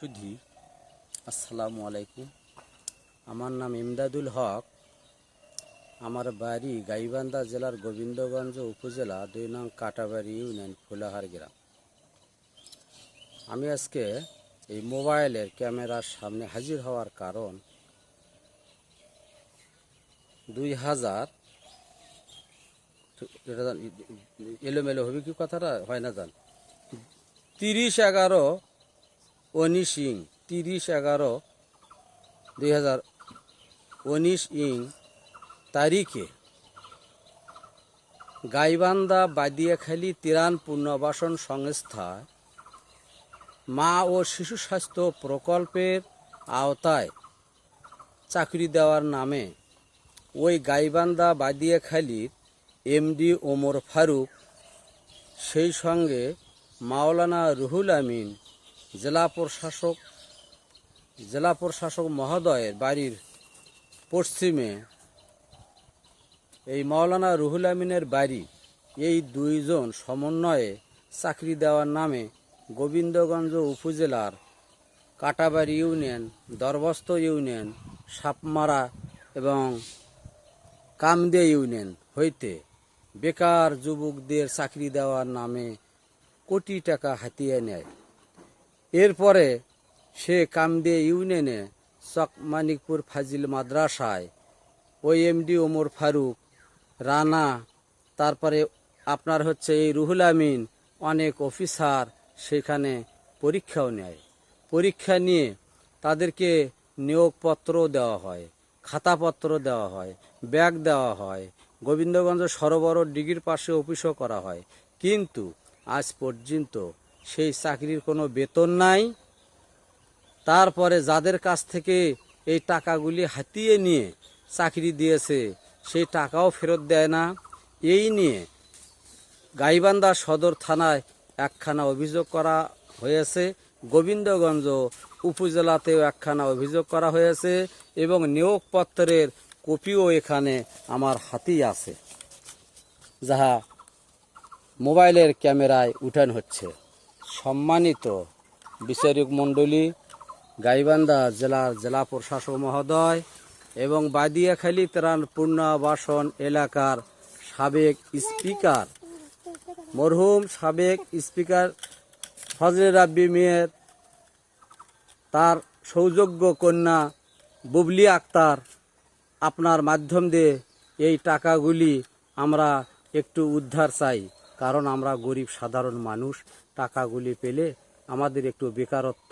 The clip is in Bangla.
সুধী আসসালামু আলাইকুম। আমার নাম ইমদাদুল হক। আমার বাড়ি গাইবান্ধা জেলার গোবিন্দগঞ্জ উপজেলা ২ নং কাটাবাড়ি ইউনিয়ন ফুলাহার গ্রাম। আমি আজকে এই মোবাইলের ক্যামেরার সামনে হাজির হওয়ার কারণ ২০০০ এলোমেলো হবে কি কথাটা হয় না জান ৩০/১১/১৯ ৩০/১১/২০১৯ তারিখে গাইবান্ধা বাদিয়াখালী ত্রাণ পুনর্বাসন সংস্থায় মা ও শিশু স্বাস্থ্য প্রকল্পের আওতায় চাকরি দেওয়ার নামে ওই গাইবান্ধা বাদিয়াখালীর এমডি ওমর ফারুক, সেই সঙ্গে মাওলানা রুহুল আমিন জেলা প্রশাসক মহোদয়ের বাড়ির পশ্চিমে এই মাওলানা রুহুল আমিনের বাড়ি, এই দুইজন সমন্বয়ে চাকরি দেওয়ার নামে গোবিন্দগঞ্জ উপজেলার কাটাবাড়ি ইউনিয়ন, দরবস্ত ইউনিয়ন, সাপমারা এবং কামদে ইউনিয়ন হইতে বেকার যুবকদের চাকরি দেওয়ার নামে কোটি টাকা হাতিয়ে নেয়। এরপরে সে কামদে ইউনিয়নে চকমানিকপুর ফাজিল মাদ্রাসায় ওই এমডি ওমর ফারুক, রানা, তারপরে আপনার হচ্ছে এই রুহুল আমিন, অনেক অফিসার সেখানে পরীক্ষাও নেয়। পরীক্ষা নিয়ে তাদেরকে নিয়োগপত্র দেওয়া হয়, খাতাপত্র দেওয়া হয়, ব্যাগ দেওয়া হয়, গোবিন্দগঞ্জ সরবরাহ ডিগ্রির পাশে অফিসও করা হয়। কিন্তু আজ পর্যন্ত সেই চাকরির কোনো বেতন নাই। তারপরে যাদের কাছ থেকে এই টাকাগুলি হাতিয়ে নিয়ে চাকরি দিয়েছে সেই টাকাও ফেরত দেয় না। এই নিয়ে গাইবান্ধা সদর থানায় একখানা অভিযোগ করা হয়েছে, গোবিন্দগঞ্জ উপজেলাতেও একখানা অভিযোগ করা হয়েছে এবং নিয়োগপত্রের কপিও এখানে আমার হাতেই আছে, যাহা মোবাইলের ক্যামেরায় উঠানো হচ্ছে। সম্মানিত বিচারক মণ্ডলী, গাইবান্ধা জেলা প্রশাসক মহোদয় এবং বাদিয়াখালী ত্রাণ পুনর্বাসন এলাকার সাবেক স্পিকার, মরহুম সাবেক স্পিকার ফজলে রাব্বি মেয়ের তার সৌযোগ্য কন্যা বুবলি আক্তার, আপনার মাধ্যম দিয়ে এই টাকাগুলি আমরা একটু উদ্ধার চাই। কারণ আমরা গরিব সাধারণ মানুষ, টাকাগুলি পেলে আমাদের একটু বেকারত্ব